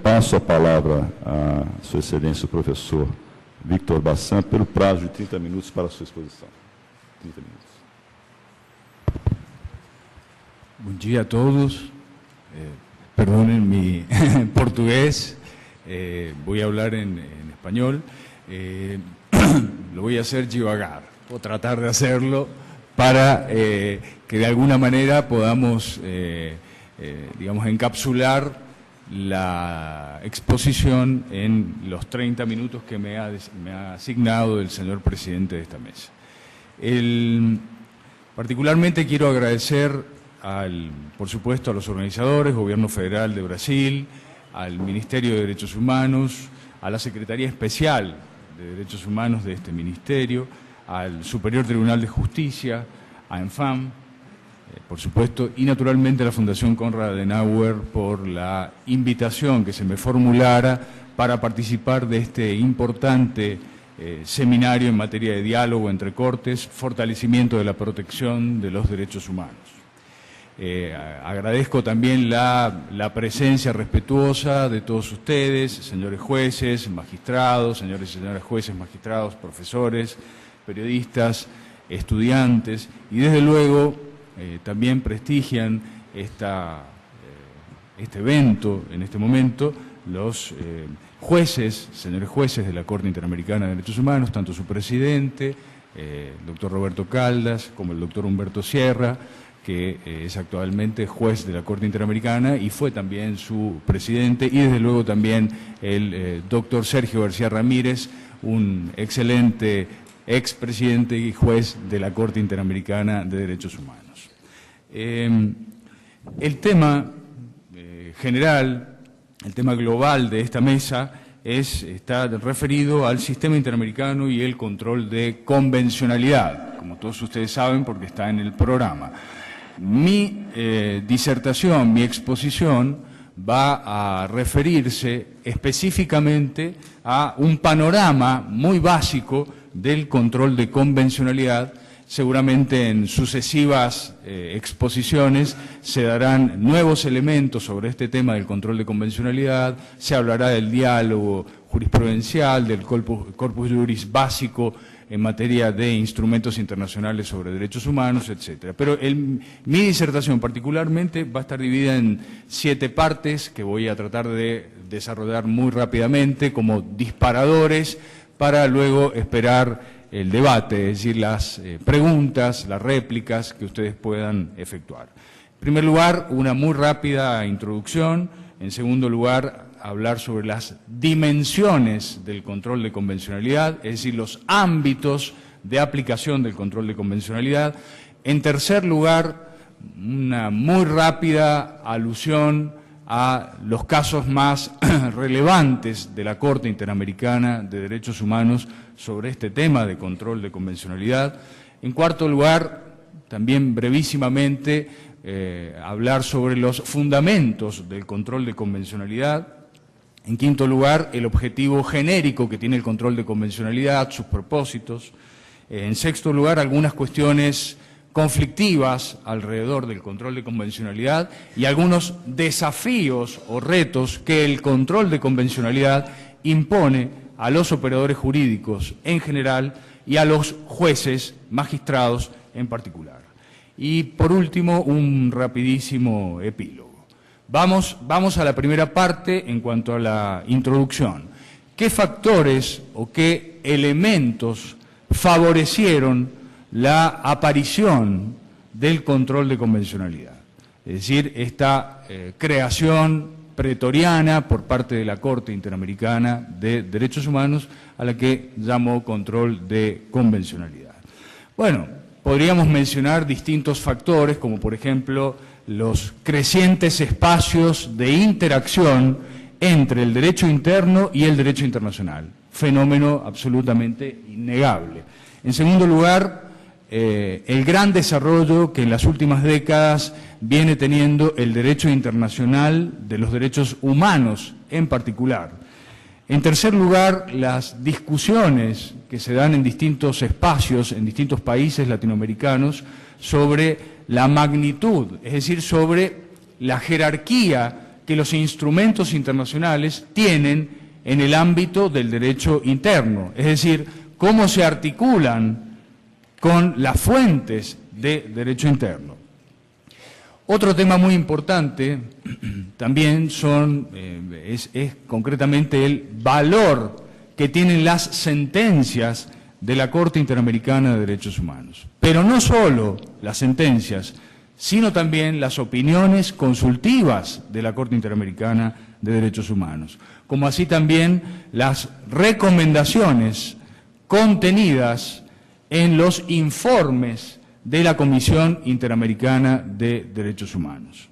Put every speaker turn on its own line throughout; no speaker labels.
passo a palavra a Sua Excelência o professor Victor Bassan pelo prazo de 30 minutos para a sua exposição. 30 minutos.
Buen día a todos. Perdonen mi portugués. Voy a hablar en español. Lo voy a hacer devagar, o tratar de hacerlo para que de alguna manera podamos, digamos, encapsular la exposición en los 30 minutos que me ha asignado el señor presidente de esta mesa. Particularmente quiero agradecer, por supuesto, a los organizadores, Gobierno Federal de Brasil, al Ministerio de Derechos Humanos, a la Secretaría Especial de Derechos Humanos de este Ministerio, al Superior Tribunal de Justicia, a ENFAM, por supuesto, y naturalmente a la Fundación Konrad Adenauer por la invitación que se me formulara para participar de este importante seminario en materia de diálogo entre cortes, fortalecimiento de la protección de los derechos humanos. Agradezco también la presencia respetuosa de todos ustedes, señores jueces, magistrados, señores y señoras jueces, magistrados, profesores, periodistas, estudiantes, y desde luego también prestigian este evento en este momento los jueces, señores jueces de la Corte Interamericana de Derechos Humanos, tanto su presidente, el doctor Roberto Caldas, como el doctor Humberto Sierra, que es actualmente juez de la Corte Interamericana y fue también su presidente, y desde luego también el doctor Sergio García Ramírez, un excelente expresidente y juez de la Corte Interamericana de Derechos Humanos. El tema general, el tema global de esta mesa está referido al sistema interamericano y el control de convencionalidad, como todos ustedes saben porque está en el programa. Mi disertación, mi exposición va a referirse específicamente a un panorama muy básico del control de convencionalidad. Seguramente en sucesivas exposiciones se darán nuevos elementos sobre este tema del control de convencionalidad, se hablará del diálogo jurisprudencial, del corpus juris básico en materia de instrumentos internacionales sobre derechos humanos, etc. Pero mi disertación particularmente va a estar dividida en 7 partes que voy a tratar de desarrollar muy rápidamente como disparadores para luego esperar el debate, es decir, las preguntas, las réplicas que ustedes puedan efectuar. En primer lugar, una muy rápida introducción. En segundo lugar, hablar sobre las dimensiones del control de convencionalidad, es decir, los ámbitos de aplicación del control de convencionalidad. En tercer lugar, una muy rápida alusión a los casos más relevantes de la Corte Interamericana de Derechos Humanos sobre este tema de control de convencionalidad. En cuarto lugar, también brevísimamente, hablar sobre los fundamentos del control de convencionalidad. En quinto lugar, el objetivo genérico que tiene el control de convencionalidad, sus propósitos. En sexto lugar, algunas cuestiones conflictivas alrededor del control de convencionalidad y algunos desafíos o retos que el control de convencionalidad impone a los operadores jurídicos en general y a los jueces, magistrados en particular. Y por último, un rapidísimo epílogo. Vamos a la primera parte en cuanto a la introducción. ¿Qué factores o qué elementos favorecieron la aparición del control de convencionalidad? Es decir, esta creación pretoriana por parte de la Corte Interamericana de Derechos Humanos, a la que llamó control de convencionalidad. Bueno, podríamos mencionar distintos factores, como por ejemplo los crecientes espacios de interacción entre el derecho interno y el derecho internacional, fenómeno absolutamente innegable. En segundo lugar, el gran desarrollo que en las últimas décadas viene teniendo el derecho internacional de los derechos humanos en particular. En tercer lugar, las discusiones que se dan en distintos espacios, en distintos países latinoamericanos, sobre la magnitud, es decir, sobre la jerarquía que los instrumentos internacionales tienen en el ámbito del derecho interno, es decir, cómo se articulan con las fuentes de derecho interno. Otro tema muy importante también es concretamente el valor que tienen las sentencias de la Corte Interamericana de Derechos Humanos. Pero no solo las sentencias, sino también las opiniones consultivas de la Corte Interamericana de Derechos Humanos, como así también las recomendaciones contenidas en los informes de la Comisión Interamericana de Derechos Humanos.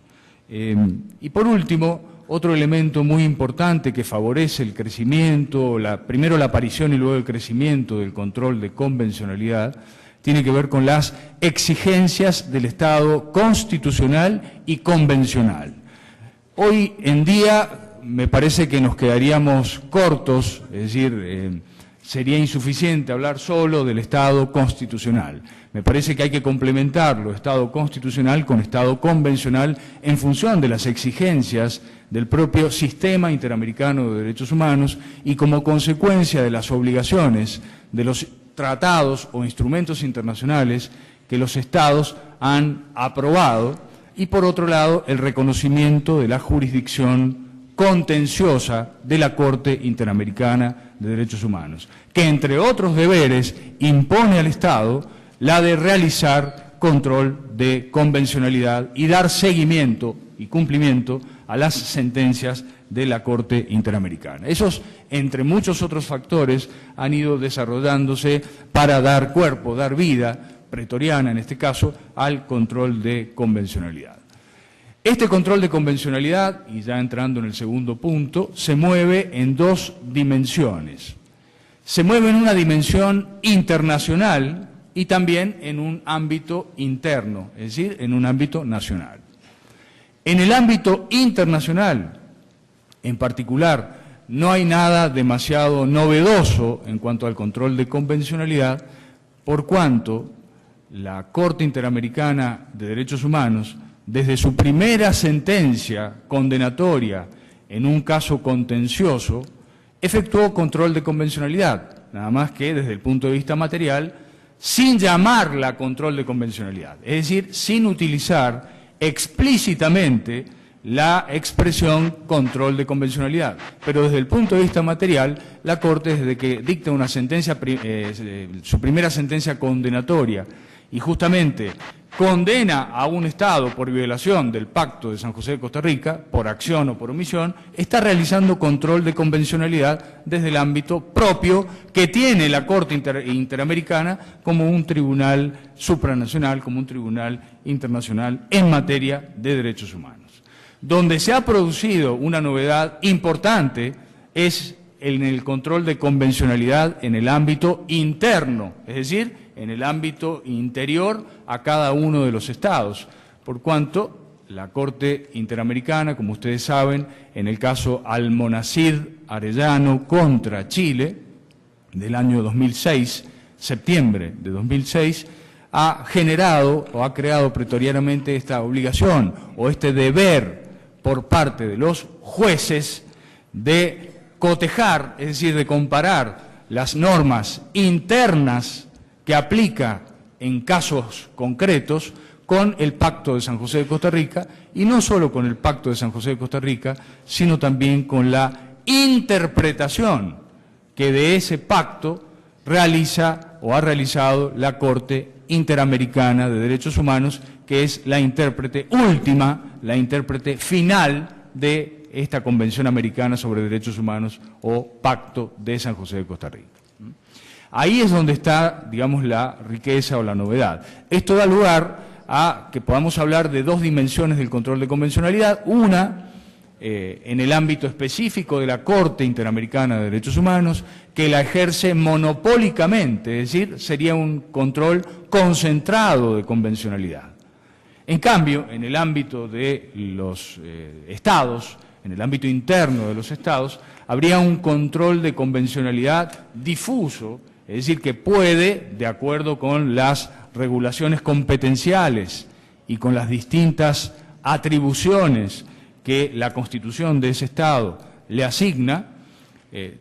Y por último, otro elemento muy importante que favorece el crecimiento, primero la aparición y luego el crecimiento del control de convencionalidad, tiene que ver con las exigencias del Estado constitucional y convencional. Hoy en día me parece que nos quedaríamos cortos, es decir, sería insuficiente hablar solo del Estado constitucional. Me parece que hay que complementarlo, Estado constitucional con Estado convencional, en función de las exigencias del propio sistema interamericano de derechos humanos y como consecuencia de las obligaciones de los tratados o instrumentos internacionales que los Estados han aprobado, y por otro lado el reconocimiento de la jurisdicción contenciosa de la Corte Interamericana de Derechos Humanos, que entre otros deberes impone al Estado la de realizar control de convencionalidad y dar seguimiento y cumplimiento a las sentencias de la Corte Interamericana. Esos, entre muchos otros factores, han ido desarrollándose para dar cuerpo, dar vida, pretoriana en este caso, al control de convencionalidad. Este control de convencionalidad, y ya entrando en el segundo punto, se mueve en dos dimensiones. Se mueve en una dimensión internacional y también en un ámbito interno, es decir, en un ámbito nacional. En el ámbito internacional, en particular, no hay nada demasiado novedoso en cuanto al control de convencionalidad, por cuanto la Corte Interamericana de Derechos Humanos, desde su primera sentencia condenatoria en un caso contencioso, efectuó control de convencionalidad, nada más que desde el punto de vista material, sin llamarla control de convencionalidad, es decir, sin utilizar explícitamente la expresión control de convencionalidad. Pero desde el punto de vista material, la Corte, desde que dicta una sentencia, su primera sentencia condenatoria, y justamente condena a un Estado por violación del Pacto de San José de Costa Rica, por acción o por omisión, está realizando control de convencionalidad desde el ámbito propio que tiene la Corte Interamericana como un tribunal supranacional, como un tribunal internacional en materia de derechos humanos. Donde se ha producido una novedad importante es en el control de convencionalidad en el ámbito interno, es decir, en el ámbito interior a cada uno de los Estados, por cuanto la Corte Interamericana, como ustedes saben, en el caso Almonacid Arellano contra Chile, del año 2006, septiembre de 2006, ha generado o ha creado pretorianamente esta obligación o este deber por parte de los jueces de cotejar, es decir, de comparar las normas internas que aplica en casos concretos con el Pacto de San José de Costa Rica, y no solo con el Pacto de San José de Costa Rica, sino también con la interpretación que de ese pacto realiza o ha realizado la Corte Interamericana de Derechos Humanos, que es la intérprete última, la intérprete final de esta Convención Americana sobre Derechos Humanos o Pacto de San José de Costa Rica. Ahí es donde está, digamos, la riqueza o la novedad. Esto da lugar a que podamos hablar de dos dimensiones del control de convencionalidad. Una, en el ámbito específico de la Corte Interamericana de Derechos Humanos, que la ejerce monopólicamente, es decir, sería un control concentrado de convencionalidad. En cambio, en el ámbito de los Estados, en el ámbito interno de los Estados, habría un control de convencionalidad difuso, es decir, que puede, de acuerdo con las regulaciones competenciales y con las distintas atribuciones que la Constitución de ese Estado le asigna,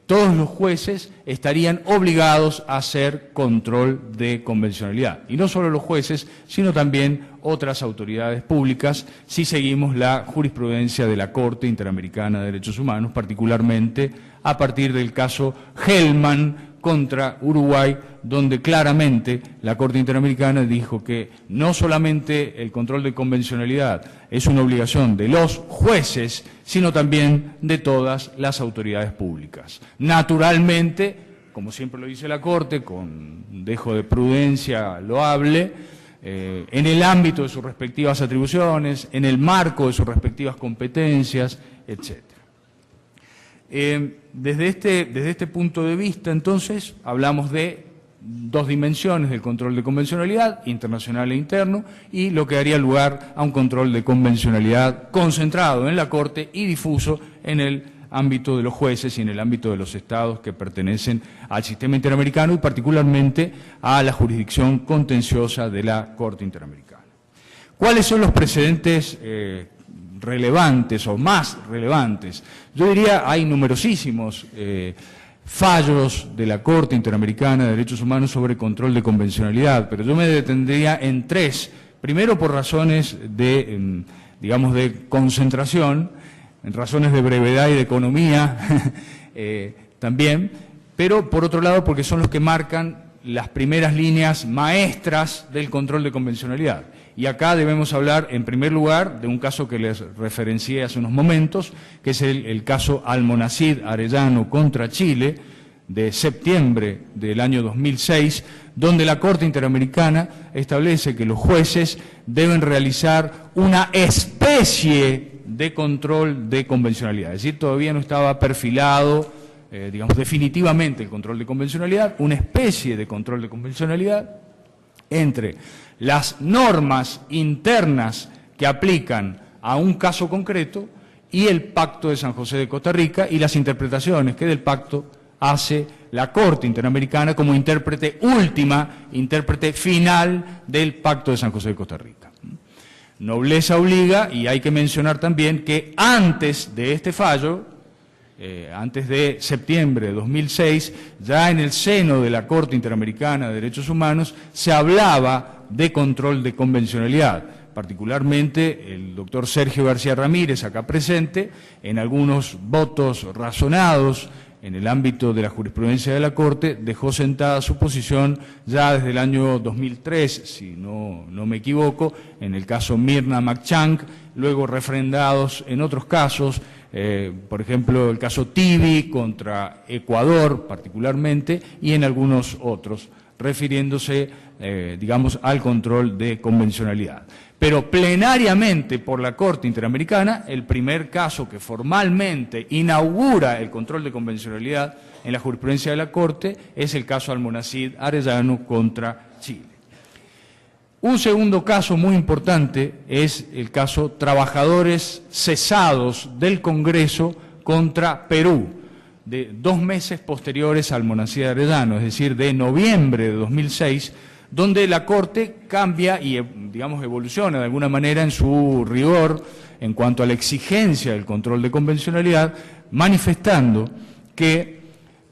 todos los jueces estarían obligados a hacer control de convencionalidad. Y no solo los jueces, sino también otras autoridades públicas, si seguimos la jurisprudencia de la Corte Interamericana de Derechos Humanos, particularmente a partir del caso Hellman contra Uruguay, donde claramente la Corte Interamericana dijo que no solamente el control de convencionalidad es una obligación de los jueces, sino también de todas las autoridades públicas. Naturalmente, como siempre lo dice la Corte, con un dejo de prudencia loable, en el ámbito de sus respectivas atribuciones, en el marco de sus respectivas competencias, etc. Desde este punto de vista, entonces, hablamos de dos dimensiones del control de convencionalidad, internacional e interno, y lo que daría lugar a un control de convencionalidad concentrado en la Corte y difuso en el ámbito de los jueces y en el ámbito de los estados que pertenecen al sistema interamericano y particularmente a la jurisdicción contenciosa de la Corte Interamericana. ¿Cuáles son los precedentes relevantes o más relevantes? Yo diría hay numerosísimos fallos de la Corte Interamericana de Derechos Humanos sobre control de convencionalidad, pero yo me detendría en tres. Primero, por razones de, digamos, de concentración, en razones de brevedad y de economía también, pero por otro lado porque son los que marcan las primeras líneas maestras del control de convencionalidad. Y acá debemos hablar, en primer lugar, de un caso que les referencié hace unos momentos, que es el caso Almonacid Arellano contra Chile, de septiembre del año 2006, donde la Corte Interamericana establece que los jueces deben realizar una especie de control de convencionalidad. Es decir, todavía no estaba perfilado, digamos, definitivamente el control de convencionalidad, una especie de control de convencionalidad entre las normas internas que aplican a un caso concreto y el Pacto de San José de Costa Rica y las interpretaciones que del pacto hace la Corte Interamericana como intérprete última, intérprete final del Pacto de San José de Costa Rica. Nobleza obliga, y hay que mencionar también que antes de este fallo, antes de septiembre de 2006, ya en el seno de la Corte Interamericana de Derechos Humanos se hablaba de control de convencionalidad. Particularmente el doctor Sergio García Ramírez, acá presente, en algunos votos razonados en el ámbito de la jurisprudencia de la Corte, dejó sentada su posición ya desde el año 2003, si no me equivoco, en el caso Mirna Machank, luego refrendados en otros casos, por ejemplo, el caso Tibi contra Ecuador particularmente, y en algunos otros, refiriéndose, digamos, al control de convencionalidad. Pero plenariamente por la Corte Interamericana, el primer caso que formalmente inaugura el control de convencionalidad en la jurisprudencia de la Corte es el caso Almonacid Arellano contra Chile. Un segundo caso muy importante es el caso Trabajadores Cesados del Congreso contra Perú, de 2 meses posteriores al Almonacid Arellano, es decir, de noviembre de 2006, donde la Corte cambia y, digamos, evoluciona de alguna manera en su rigor en cuanto a la exigencia del control de convencionalidad, manifestando que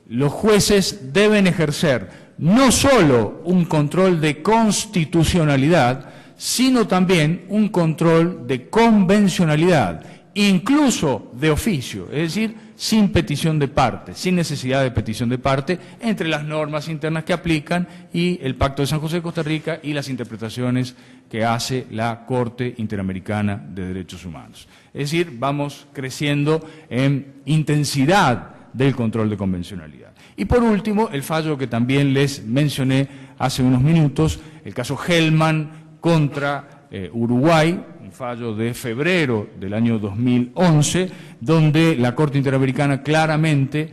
los jueces deben ejercer no solo un control de constitucionalidad, sino también un control de convencionalidad, incluso de oficio, es decir, sin petición de parte, sin necesidad de petición de parte, entre las normas internas que aplican y el Pacto de San José de Costa Rica y las interpretaciones que hace la Corte Interamericana de Derechos Humanos. Es decir, vamos creciendo en intensidad del control de convencionalidad. Y por último, el fallo que también les mencioné hace unos minutos, el caso Hellman contra Uruguay, un fallo de febrero del año 2011, donde la Corte Interamericana claramente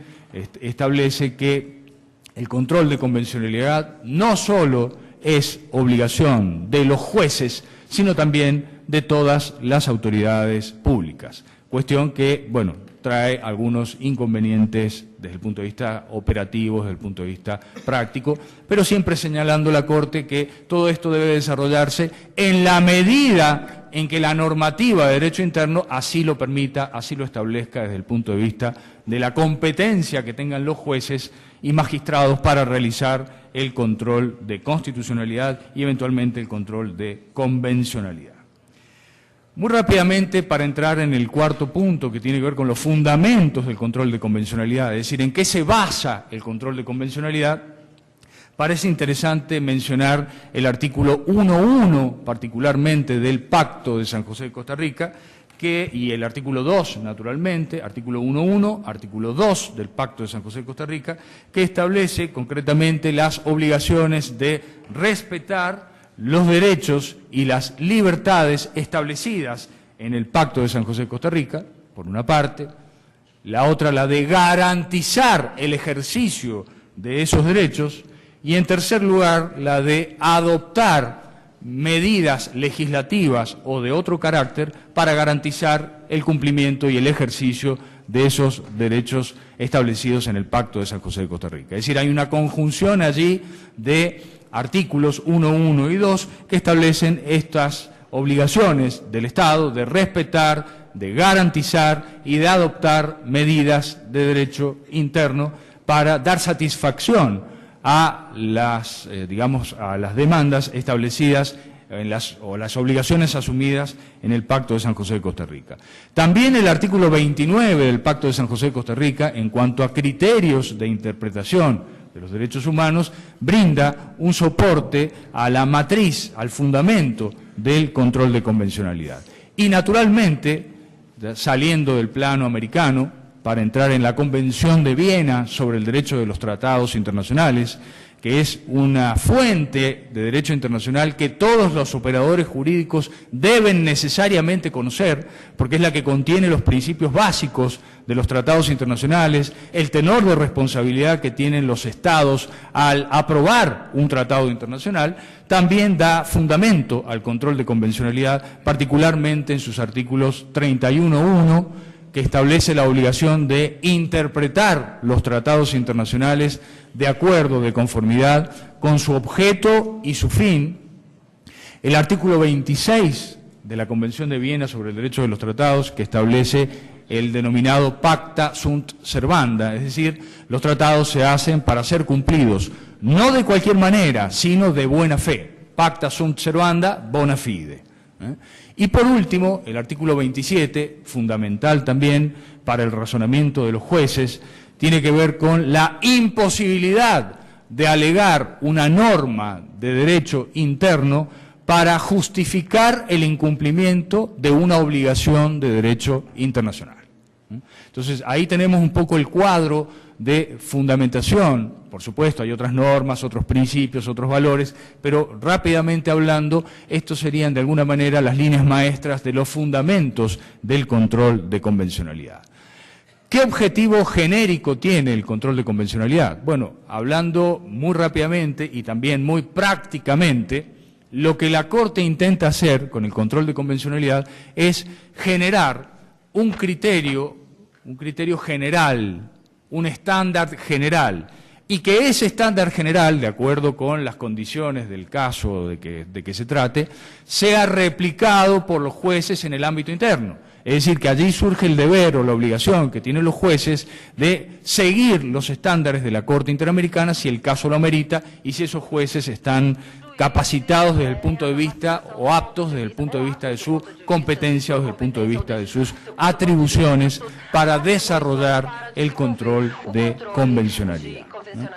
establece que el control de convencionalidad no solo es obligación de los jueces, sino también de todas las autoridades públicas. Cuestión que, bueno, trae algunos inconvenientes desde el punto de vista operativo, desde el punto de vista práctico, pero siempre señalando la Corte que todo esto debe desarrollarse en la medida en que la normativa de derecho interno así lo permita, así lo establezca desde el punto de vista de la competencia que tengan los jueces y magistrados para realizar el control de constitucionalidad y eventualmente el control de convencionalidad. Muy rápidamente, para entrar en el cuarto punto, que tiene que ver con los fundamentos del control de convencionalidad, es decir, en qué se basa el control de convencionalidad, parece interesante mencionar el artículo 1.1, particularmente del Pacto de San José de Costa Rica, y el artículo 2, naturalmente, artículo 1.1, artículo 2 del Pacto de San José de Costa Rica, que establece concretamente las obligaciones de respetar los derechos y las libertades establecidas en el Pacto de San José de Costa Rica, por una parte, la otra la de garantizar el ejercicio de esos derechos, y en tercer lugar la de adoptar medidas legislativas o de otro carácter para garantizar el cumplimiento y el ejercicio de esos derechos establecidos en el Pacto de San José de Costa Rica. Es decir, hay una conjunción allí de artículos 1.1 y 2 que establecen estas obligaciones del Estado de respetar, de garantizar y de adoptar medidas de derecho interno para dar satisfacción a las, a las demandas establecidas o las obligaciones asumidas en el Pacto de San José de Costa Rica. También el artículo 29 del Pacto de San José de Costa Rica, en cuanto a criterios de interpretación de los derechos humanos, brinda un soporte a la matriz, al fundamento del control de convencionalidad. Y naturalmente, saliendo del plano americano, para entrar en la Convención de Viena sobre el derecho de los tratados internacionales, que es una fuente de derecho internacional que todos los operadores jurídicos deben necesariamente conocer, porque es la que contiene los principios básicos de los tratados internacionales, el tenor de responsabilidad que tienen los Estados al aprobar un tratado internacional, también da fundamento al control de convencionalidad, particularmente en sus artículos 31.1, que establece la obligación de interpretar los tratados internacionales de acuerdo, de conformidad con su objeto y su fin. El artículo 26 de la Convención de Viena sobre el derecho de los tratados, que establece el denominado pacta sunt servanda, es decir, los tratados se hacen para ser cumplidos, no de cualquier manera, sino de buena fe. Pacta sunt servanda bona fide. Y por último, el artículo 27, fundamental también para el razonamiento de los jueces, tiene que ver con la imposibilidad de alegar una norma de derecho interno para justificar el incumplimiento de una obligación de derecho internacional. Entonces, ahí tenemos un poco el cuadro de fundamentación. Por supuesto, hay otras normas, otros principios, otros valores, pero rápidamente hablando, estos serían de alguna manera las líneas maestras de los fundamentos del control de convencionalidad. ¿Qué objetivo genérico tiene el control de convencionalidad? Bueno, hablando muy rápidamente y también muy prácticamente, lo que la Corte intenta hacer con el control de convencionalidad es generar un criterio general, un estándar general, y que ese estándar general, de acuerdo con las condiciones del caso de que se trate, sea replicado por los jueces en el ámbito interno. Es decir, que allí surge el deber o la obligación que tienen los jueces de seguir los estándares de la Corte Interamericana si el caso lo amerita y si esos jueces están capacitados desde el punto de vista o aptos desde el punto de vista de su competencia o desde el punto de vista de sus atribuciones para desarrollar el control de convencionalidad, ¿no?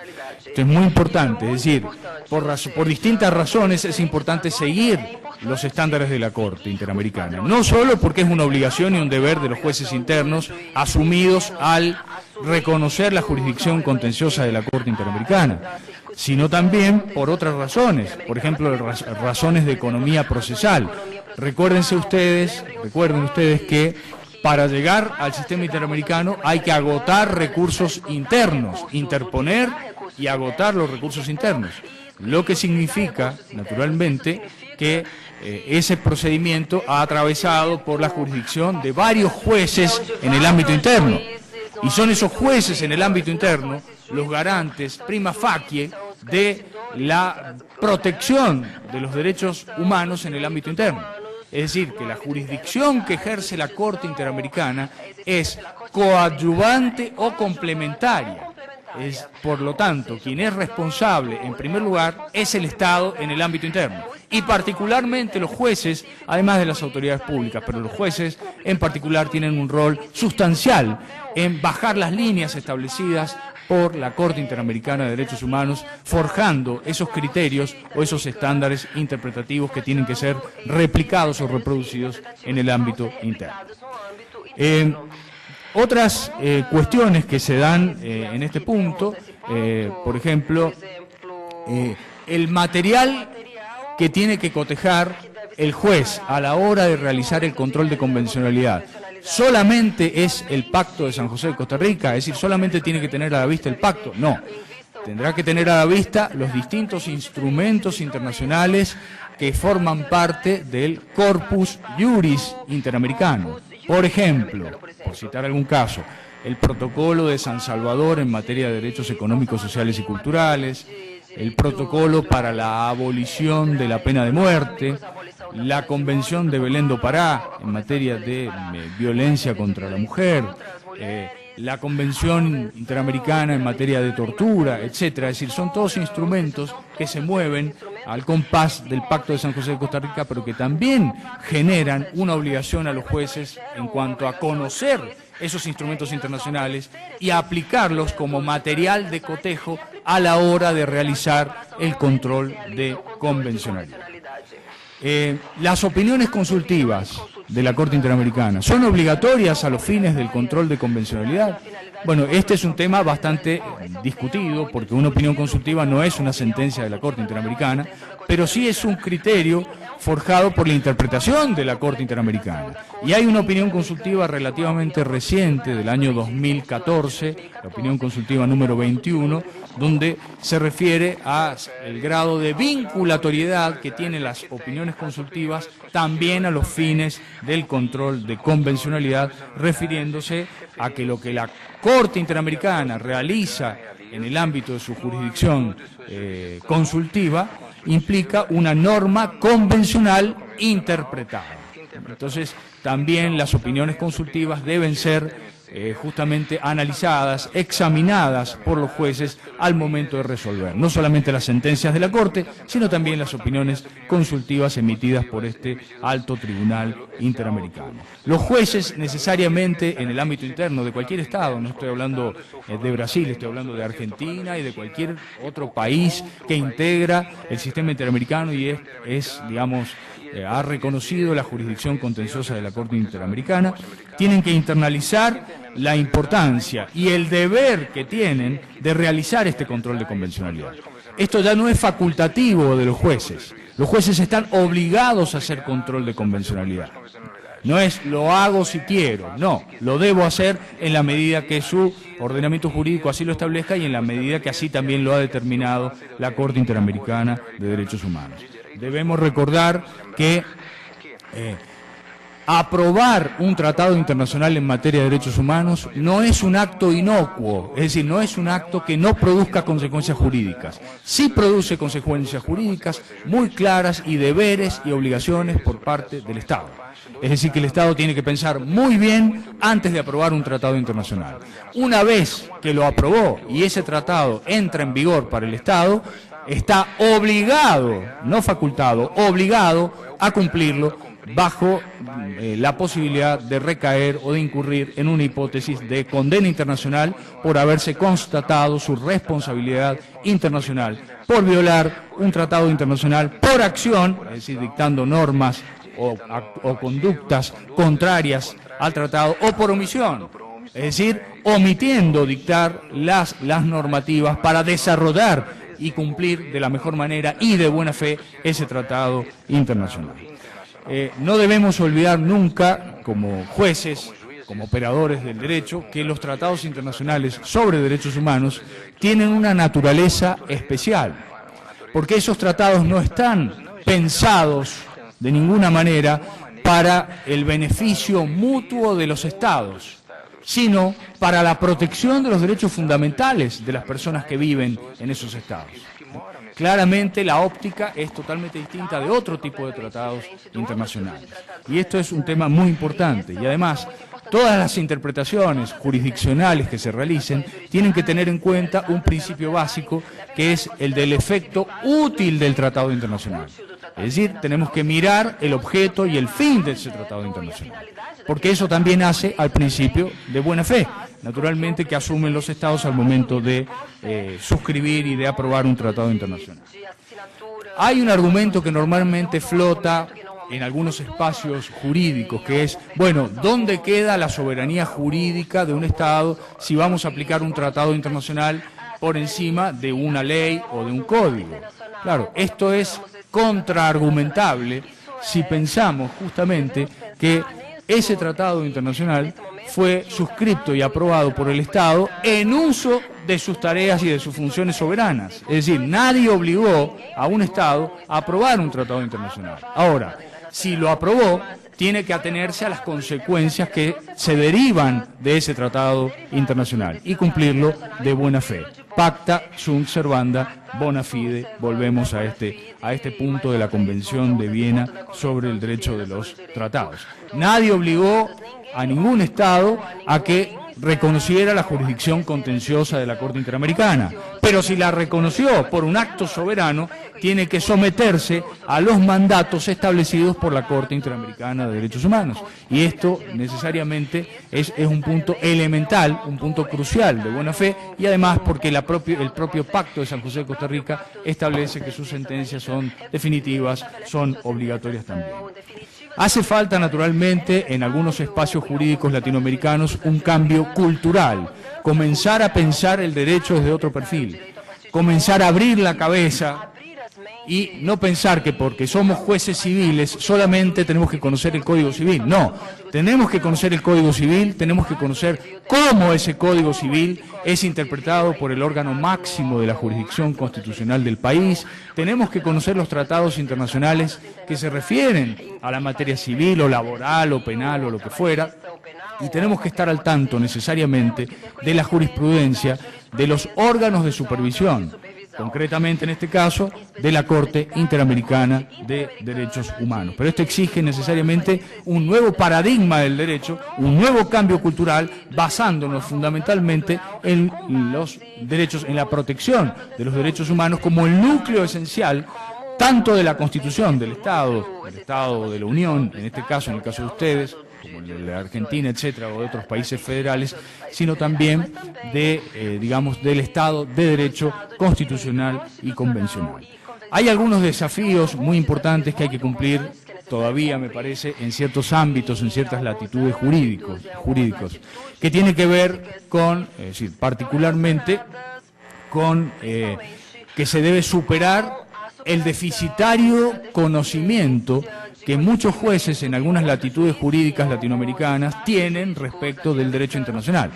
Esto es muy importante, es decir, por distintas razones es importante seguir los estándares de la Corte Interamericana, no solo porque es una obligación y un deber de los jueces internos asumidos al reconocer la jurisdicción contenciosa de la Corte Interamericana, sino también por otras razones, por ejemplo, razones de economía procesal. Recuerden ustedes que para llegar al sistema interamericano hay que agotar recursos internos, interponer y agotar los recursos internos, lo que significa, naturalmente, que ese procedimiento ha atravesado por la jurisdicción de varios jueces en el ámbito interno. Y son esos jueces en el ámbito interno los garantes prima facie de la protección de los derechos humanos en el ámbito interno. Es decir, que la jurisdicción que ejerce la Corte Interamericana es coadyuvante o complementaria. Por lo tanto, quien es responsable, en primer lugar, es el Estado en el ámbito interno. Y particularmente los jueces, además de las autoridades públicas, pero los jueces en particular tienen un rol sustancial en bajar las líneas establecidas por la Corte Interamericana de Derechos Humanos, forjando esos criterios o esos estándares interpretativos que tienen que ser replicados o reproducidos en el ámbito interno. Otras cuestiones que se dan en este punto, por ejemplo, el material que tiene que cotejar el juez a la hora de realizar el control de convencionalidad. ¿Solamente es el Pacto de San José de Costa Rica? Es decir, ¿solamente tiene que tener a la vista el pacto? No. Tendrá que tener a la vista los distintos instrumentos internacionales que forman parte del corpus juris interamericano. Por ejemplo, por citar algún caso, el Protocolo de San Salvador en materia de derechos económicos, sociales y culturales, el Protocolo para la abolición de la pena de muerte, la Convención de Belén do Pará en materia de violencia contra la mujer, la Convención Interamericana en materia de tortura, etcétera. Es decir, son todos instrumentos que se mueven al compás del Pacto de San José de Costa Rica, pero que también generan una obligación a los jueces en cuanto a conocer esos instrumentos internacionales y a aplicarlos como material de cotejo a la hora de realizar el control de convencionalidad. Las opiniones consultivas de la Corte Interamericana son obligatorias a los fines del control de convencionalidad. Bueno, este es un tema bastante discutido, porque una opinión consultiva no es una sentencia de la Corte Interamericana, pero sí es un criterio forjado por la interpretación de la Corte Interamericana. Y hay una opinión consultiva relativamente reciente, del año 2014, la opinión consultiva número 21, donde se refiere al grado de vinculatoriedad que tienen las opiniones consultivas también a los fines del control de convencionalidad, refiriéndose a que lo que la Corte Interamericana realiza en el ámbito de su jurisdicción consultiva implica una norma convencional interpretada. Entonces, también las opiniones consultivas deben ser justamente analizadas, examinadas por los jueces al momento de resolver. No solamente las sentencias de la Corte, sino también las opiniones consultivas emitidas por este alto tribunal interamericano. Los jueces necesariamente en el ámbito interno de cualquier Estado, no estoy hablando de Brasil, estoy hablando de Argentina y de cualquier otro país que integra el sistema interamericano y digamos, ha reconocido la jurisdicción contenciosa de la Corte Interamericana, tienen que internalizar la importancia y el deber que tienen de realizar este control de convencionalidad. Esto ya no es facultativo de los jueces. Los jueces están obligados a hacer control de convencionalidad. No es lo hago si quiero, no, lo debo hacer en la medida que su ordenamiento jurídico así lo establezca y en la medida que así también lo ha determinado la Corte Interamericana de Derechos Humanos. Debemos recordar que aprobar un tratado internacional en materia de derechos humanos no es un acto inocuo, es decir, no es un acto que no produzca consecuencias jurídicas. Sí produce consecuencias jurídicas muy claras y deberes y obligaciones por parte del Estado. Es decir, que el Estado tiene que pensar muy bien antes de aprobar un tratado internacional. Una vez que lo aprobó y ese tratado entra en vigor para el Estado, está obligado, no facultado, obligado a cumplirlo bajo la posibilidad de recaer o de incurrir en una hipótesis de condena internacional por haberse constatado su responsabilidad internacional por violar un tratado internacional por acción, es decir, dictando normas o conductas contrarias al tratado, o por omisión, es decir, omitiendo dictar las normativas para desarrollar y cumplir de la mejor manera y de buena fe ese tratado internacional. No debemos olvidar nunca, como jueces, como operadores del derecho, que los tratados internacionales sobre derechos humanos tienen una naturaleza especial, porque esos tratados no están pensados de ninguna manera para el beneficio mutuo de los Estados, sino para la protección de los derechos fundamentales de las personas que viven en esos Estados. Claramente la óptica es totalmente distinta de otro tipo de tratados internacionales. Y esto es un tema muy importante. Y además, todas las interpretaciones jurisdiccionales que se realicen tienen que tener en cuenta un principio básico, que es el del efecto útil del tratado internacional. Es decir, tenemos que mirar el objeto y el fin de ese tratado internacional, porque eso también hace al principio de buena fe, naturalmente, que asumen los Estados al momento de suscribir y de aprobar un tratado internacional. Hay un argumento que normalmente flota en algunos espacios jurídicos, que es, bueno, ¿dónde queda la soberanía jurídica de un Estado si vamos a aplicar un tratado internacional por encima de una ley o de un código? Claro, esto es contraargumentable si pensamos justamente que ese tratado internacional fue suscripto y aprobado por el Estado en uso de sus tareas y de sus funciones soberanas. Es decir, nadie obligó a un Estado a aprobar un tratado internacional. Ahora, si lo aprobó, tiene que atenerse a las consecuencias que se derivan de ese tratado internacional y cumplirlo de buena fe. Pacta sunt servanda bona fide. Volvemos a este punto de la Convención de Viena sobre el derecho de los tratados. Nadie obligó a ningún Estado a que reconociera la jurisdicción contenciosa de la Corte Interamericana, pero si la reconoció por un acto soberano, tiene que someterse a los mandatos establecidos por la Corte Interamericana de Derechos Humanos. Y esto necesariamente es un punto elemental, un punto crucial de buena fe, y además porque el propio Pacto de San José de Costa Rica establece que sus sentencias son definitivas, son obligatorias también. Hace falta, naturalmente, en algunos espacios jurídicos latinoamericanos un cambio cultural, comenzar a pensar el derecho desde otro perfil, comenzar a abrir la cabeza y no pensar que porque somos jueces civiles solamente tenemos que conocer el Código Civil. No, tenemos que conocer el Código Civil, tenemos que conocer cómo ese Código Civil es interpretado por el órgano máximo de la jurisdicción constitucional del país, tenemos que conocer los tratados internacionales que se refieren a la materia civil o laboral o penal o lo que fuera, y tenemos que estar al tanto necesariamente de la jurisprudencia de los órganos de supervisión, concretamente en este caso de la Corte Interamericana de Derechos Humanos. Pero esto exige necesariamente un nuevo paradigma del derecho, un nuevo cambio cultural, basándonos fundamentalmente en los derechos, en la protección de los derechos humanos como el núcleo esencial tanto de la Constitución del Estado de la Unión, en este caso, en el caso de ustedes, como el de la Argentina, etcétera, o de otros países federales, sino también del Estado de Derecho constitucional y convencional. Hay algunos desafíos muy importantes que hay que cumplir todavía, me parece, en ciertos ámbitos, en ciertas latitudes jurídicos, que tiene que ver con, es decir, particularmente con que se debe superar el deficitario conocimiento que muchos jueces en algunas latitudes jurídicas latinoamericanas tienen respecto del derecho internacional.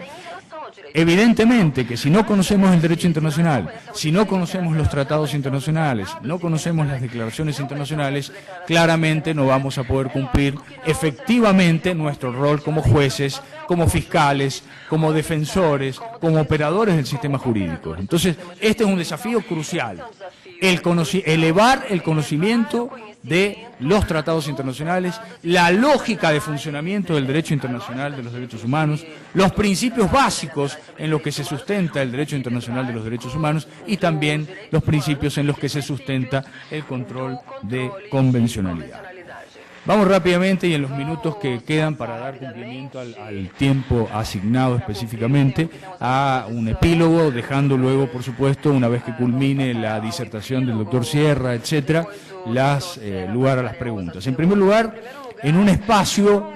Evidentemente que si no conocemos el derecho internacional, si no conocemos los tratados internacionales, no conocemos las declaraciones internacionales, claramente no vamos a poder cumplir efectivamente nuestro rol como jueces, como fiscales, como defensores, como operadores del sistema jurídico. Entonces, este es un desafío crucial. Elevar el conocimiento de los tratados internacionales, la lógica de funcionamiento del derecho internacional de los derechos humanos, los principios básicos en los que se sustenta el derecho internacional de los derechos humanos y también los principios en los que se sustenta el control de convencionalidad. Vamos rápidamente y en los minutos que quedan para dar cumplimiento al tiempo asignado específicamente a un epílogo, dejando luego, por supuesto, una vez que culmine la disertación del doctor Sierra, etcétera, lugar a las preguntas. En primer lugar, en un espacio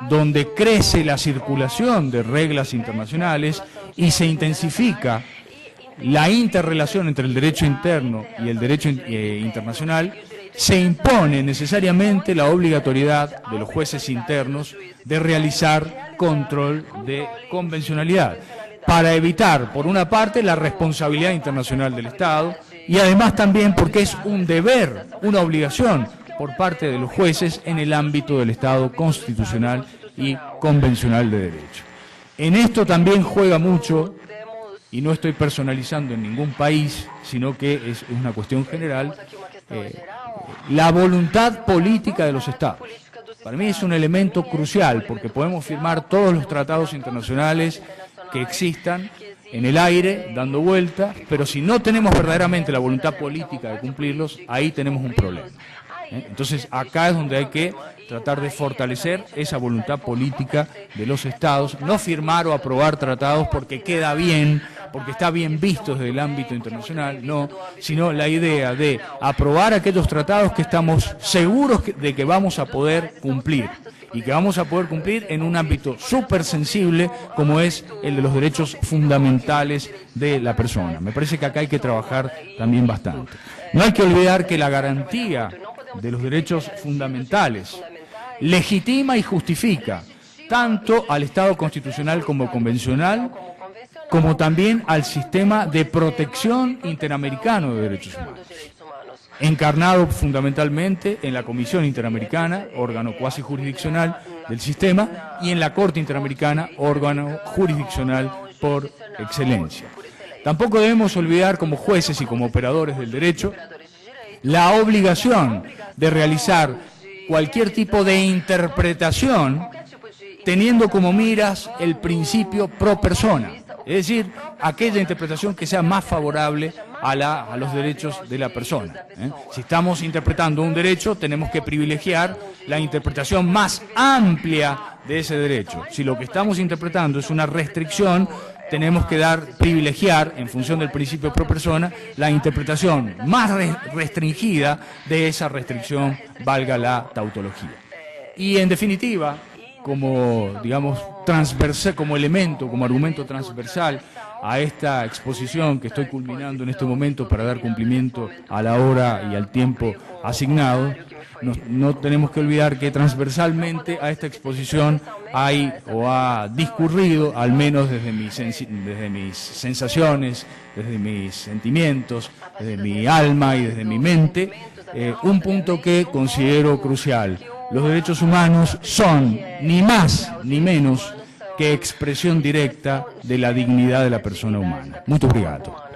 donde crece la circulación de reglas internacionales y se intensifica la interrelación entre el derecho interno y el derecho internacional, se impone necesariamente la obligatoriedad de los jueces internos de realizar control de convencionalidad, para evitar, por una parte, la responsabilidad internacional del Estado, y además también porque es un deber, una obligación por parte de los jueces en el ámbito del Estado constitucional y convencional de derecho. En esto también juega mucho, y no estoy personalizando en ningún país, sino que es una cuestión general, la voluntad política de los Estados. Para mí es un elemento crucial, porque podemos firmar todos los tratados internacionales que existan en el aire, dando vueltas, pero si no tenemos verdaderamente la voluntad política de cumplirlos, ahí tenemos un problema. Entonces, acá es donde hay que tratar de fortalecer esa voluntad política de los Estados, no firmar o aprobar tratados porque queda bien, porque está bien visto desde el ámbito internacional, no, sino la idea de aprobar aquellos tratados que estamos seguros de que vamos a poder cumplir, y que vamos a poder cumplir en un ámbito súper sensible como es el de los derechos fundamentales de la persona. Me parece que acá hay que trabajar también bastante. No hay que olvidar que la garantía de los derechos fundamentales legitima y justifica tanto al Estado constitucional como convencional, como también al sistema de protección interamericano de derechos humanos, encarnado fundamentalmente en la Comisión Interamericana, órgano cuasi jurisdiccional del sistema, y en la Corte Interamericana, órgano jurisdiccional por excelencia. Tampoco debemos olvidar, como jueces y como operadores del derecho, la obligación de realizar cualquier tipo de interpretación teniendo como miras el principio pro persona, es decir, aquella interpretación que sea más favorable a los derechos de la persona. Si estamos interpretando un derecho, tenemos que privilegiar la interpretación más amplia de ese derecho. Si lo que estamos interpretando es una restricción, tenemos que privilegiar, en función del principio pro persona, la interpretación más restringida de esa restricción, valga la tautología. Y en definitiva, como, digamos, transversal, como elemento, como argumento transversal a esta exposición que estoy culminando en este momento para dar cumplimiento a la hora y al tiempo asignado, no tenemos que olvidar que transversalmente a esta exposición ha discurrido, al menos desde mis sensaciones, desde mis sentimientos, desde mi alma y desde mi mente, un punto que considero crucial. Los derechos humanos son ni más ni menos que expresión directa de la dignidad de la persona humana. Muito obrigado.